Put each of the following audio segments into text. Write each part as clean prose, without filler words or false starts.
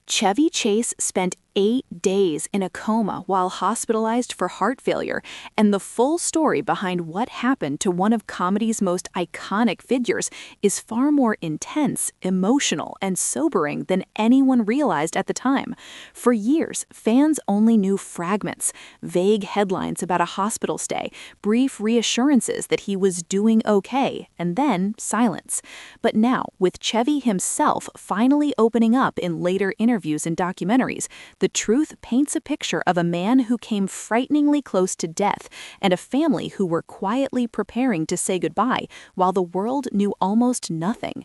Chevy Chase spent 8 days in a coma while hospitalized for heart failure, and the full story behind what happened to one of comedy's most iconic figures is far more intense, emotional, and sobering than anyone realized at the time. For years, fans only knew fragments, vague headlines about a hospital stay, brief reassurances that he was doing okay, and then silence. But now, with Chevy himself finally opening up in later interviews and documentaries, the truth paints a picture of a man who came frighteningly close to death and a family who were quietly preparing to say goodbye while the world knew almost nothing.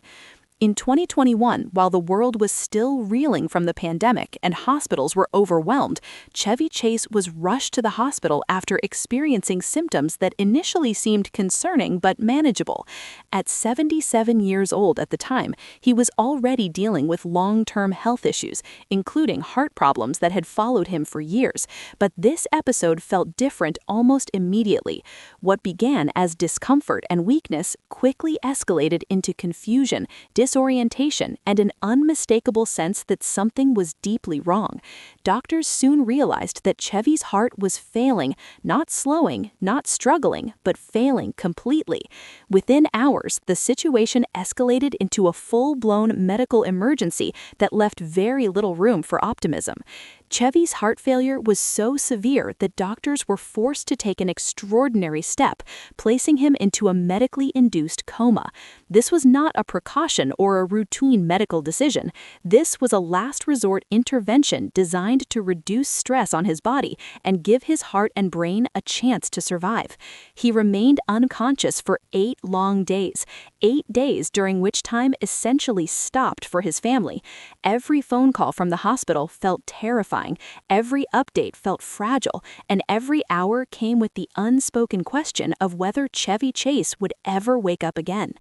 In 2021, while the world was still reeling from the pandemic and hospitals were overwhelmed, Chevy Chase was rushed to the hospital after experiencing symptoms that initially seemed concerning but manageable. At 77 years old at the time, he was already dealing with long-term health issues, including heart problems that had followed him for years. But this episode felt different almost immediately. What began as discomfort and weakness quickly escalated into confusion, disorientation, and an unmistakable sense that something was deeply wrong. Doctors soon realized that Chevy's heart was failing, not slowing, not struggling, but failing completely. Within hours, the situation escalated into a full-blown medical emergency that left very little room for optimism. Chevy's heart failure was so severe that doctors were forced to take an extraordinary step, placing him into a medically induced coma. This was not a precaution or a routine medical decision. This was a last resort intervention designed to reduce stress on his body and give his heart and brain a chance to survive. He remained unconscious for 8 long days, 8 days during which time essentially stopped for his family. Every phone call from the hospital felt terrifying. Every update felt fragile, and every hour came with the unspoken question of whether Chevy Chase would ever wake up again.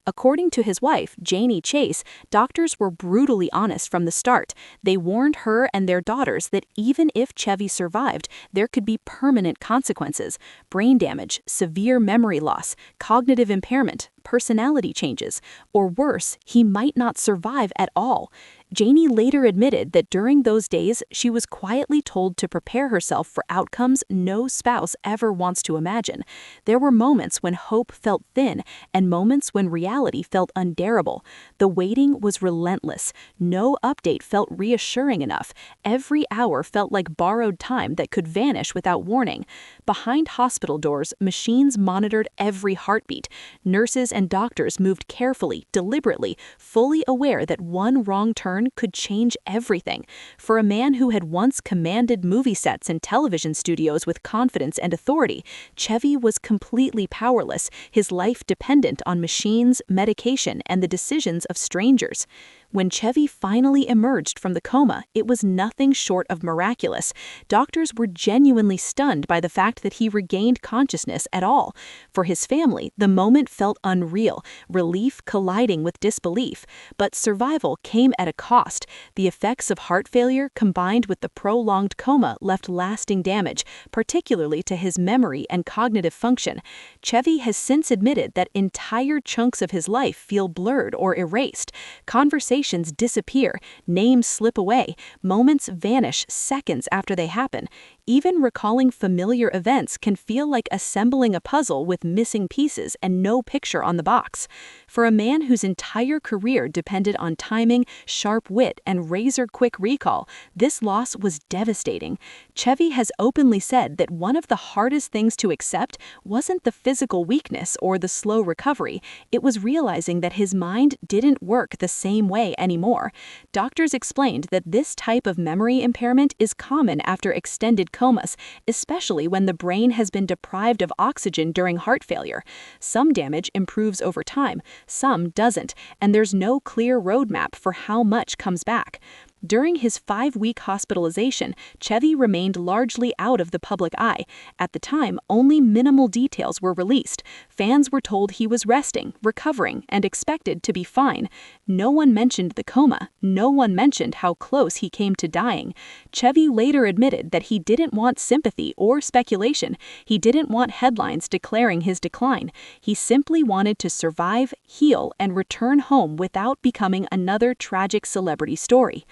According to his wife, Janie Chase, doctors were brutally honest from the start. They warned her and their daughters that even if Chevy survived, there could be permanent consequences: brain damage, severe memory loss, cognitive impairment, personality changes, or worse, he might not survive at all. Janie later admitted that during those days, she was quietly told to prepare herself for outcomes no spouse ever wants to imagine. There were moments when hope felt thin and moments when reality felt unbearable. The waiting was relentless. No update felt reassuring enough. Every hour felt like borrowed time that could vanish without warning. Behind hospital doors, machines monitored every heartbeat. Nurses and doctors moved carefully, deliberately, fully aware that one wrong turn could change everything. For a man who had once commanded movie sets and television studios with confidence and authority, Chevy was completely powerless, his life dependent on machines, medication, and the decisions of strangers. When Chevy finally emerged from the coma, it was nothing short of miraculous. Doctors were genuinely stunned by the fact that he regained consciousness at all. For his family, the moment felt unreal, relief colliding with disbelief. But survival came at a cost. The effects of heart failure combined with the prolonged coma left lasting damage, particularly to his memory and cognitive function. Chevy has since admitted that entire chunks of his life feel blurred or erased. Conversations disappear, names slip away, moments vanish seconds after they happen. Even recalling familiar events can feel like assembling a puzzle with missing pieces and no picture on the box. For a man whose entire career depended on timing, sharp wit, and razor-quick recall, this loss was devastating. Chevy has openly said that one of the hardest things to accept wasn't the physical weakness or the slow recovery. It was realizing that his mind didn't work the same way anymore. Doctors explained that this type of memory impairment is common after extended comas, especially when the brain has been deprived of oxygen during heart failure. Some damage improves over time, some doesn't, and there's no clear roadmap for how much comes back. During his 5-week hospitalization, Chevy remained largely out of the public eye. At the time, only minimal details were released. Fans were told he was resting, recovering, and expected to be fine. No one mentioned the coma. No one mentioned how close he came to dying. Chevy later admitted that he didn't want sympathy or speculation. He didn't want headlines declaring his decline. He simply wanted to survive, heal, and return home without becoming another tragic celebrity story.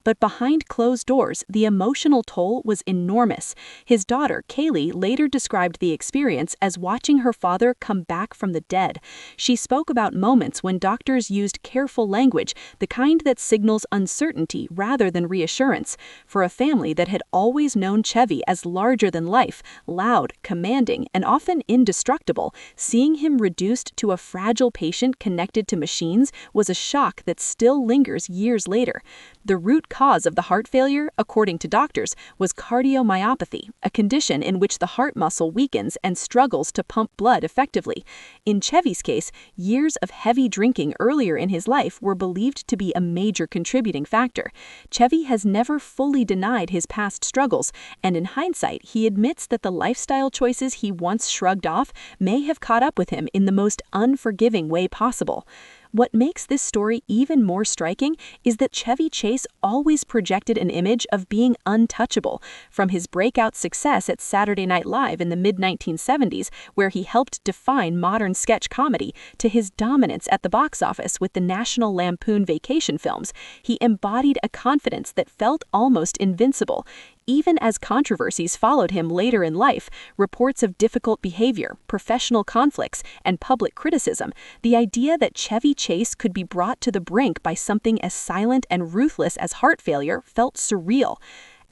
But behind closed doors, the emotional toll was enormous. His daughter, Kaylee, later described the experience as watching her father come back from the dead. She spoke about moments when doctors used careful language, the kind that signals uncertainty rather than reassurance. For a family that had always known Chevy as larger than life, loud, commanding, and often indestructible, seeing him reduced to a fragile patient connected to machines was a shock that still lingers years later. The root cause of the heart failure, according to doctors, was cardiomyopathy, a condition in which the heart muscle weakens and struggles to pump blood effectively. In Chevy's case, years of heavy drinking earlier in his life were believed to be a major contributing factor. Chevy has never fully denied his past struggles, and in hindsight, he admits that the lifestyle choices he once shrugged off may have caught up with him in the most unforgiving way possible. What makes this story even more striking is that Chevy Chase always projected an image of being untouchable. From his breakout success at Saturday Night Live in the mid-1970s, where he helped define modern sketch comedy, to his dominance at the box office with the National Lampoon Vacation films, he embodied a confidence that felt almost invincible. Even as controversies followed him later in life, reports of difficult behavior, professional conflicts, and public criticism, the idea that Chevy Chase could be brought to the brink by something as silent and ruthless as heart failure felt surreal.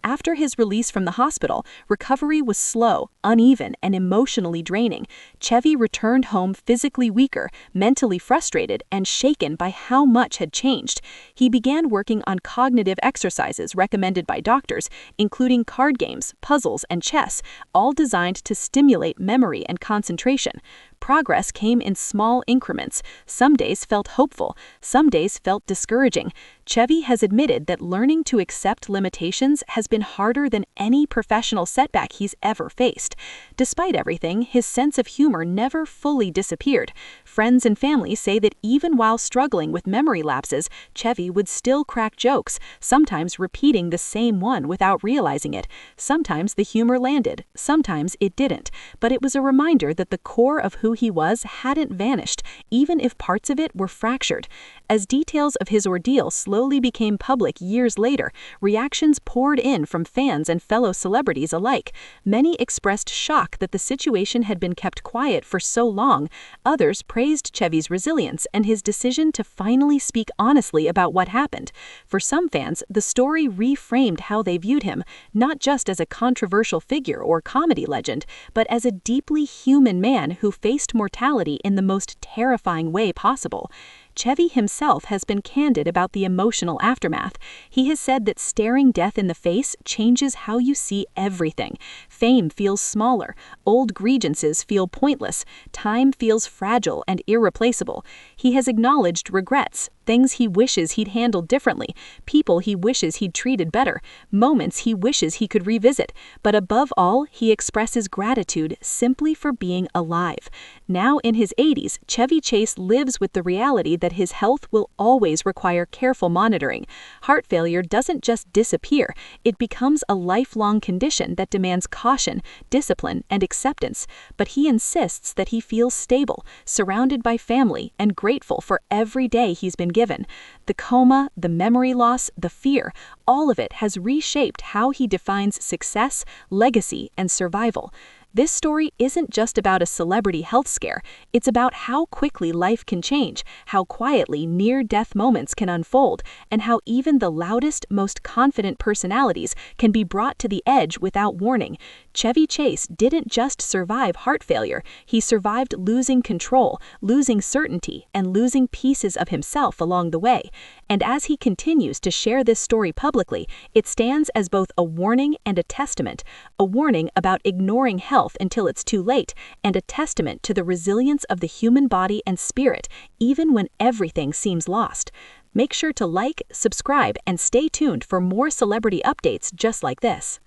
After his release from the hospital, recovery was slow, uneven, and emotionally draining. Chevy returned home physically weaker, mentally frustrated, and shaken by how much had changed. He began working on cognitive exercises recommended by doctors, including card games, puzzles, and chess, all designed to stimulate memory and concentration. Progress came in small increments. Some days felt hopeful, some days felt discouraging. Chevy has admitted that learning to accept limitations has been harder than any professional setback he's ever faced. Despite everything, his sense of humor never fully disappeared. Friends and family say that even while struggling with memory lapses, Chevy would still crack jokes, sometimes repeating the same one without realizing it. Sometimes the humor landed, sometimes it didn't, but it was a reminder that the core of who he was hadn't vanished, even if parts of it were fractured. As details of his ordeal slowly became public years later, reactions poured in from fans and fellow celebrities alike. Many expressed shock that the situation had been kept quiet for so long. Others praised Chevy's resilience and his decision to finally speak honestly about what happened. For some fans, the story reframed how they viewed him, not just as a controversial figure or comedy legend, but as a deeply human man who faced mortality in the most terrifying way possible. Chevy himself has been candid about the emotional aftermath. He has said that staring death in the face changes how you see everything. Fame feels smaller, old grievances feel pointless, time feels fragile and irreplaceable. He has acknowledged regrets, things he wishes he'd handled differently, people he wishes he'd treated better, moments he wishes he could revisit, but above all, he expresses gratitude simply for being alive. Now in his 80s, Chevy Chase lives with the reality that his health will always require careful monitoring. Heart failure doesn't just disappear, it becomes a lifelong condition that demands caution, discipline, and acceptance. But he insists that he feels stable, surrounded by family, and grateful for every day he's been given. The coma, the memory loss, the fear, all of it has reshaped how he defines success, legacy, and survival. This story isn't just about a celebrity health scare, it's about how quickly life can change, how quietly near-death moments can unfold, and how even the loudest, most confident personalities can be brought to the edge without warning. Chevy Chase didn't just survive heart failure, he survived losing control, losing certainty, and losing pieces of himself along the way. And as he continues to share this story publicly, it stands as both a warning and a testament about ignoring health until it's too late, and a testament to the resilience of the human body and spirit, even when everything seems lost. Make sure to like, subscribe, and stay tuned for more celebrity updates just like this.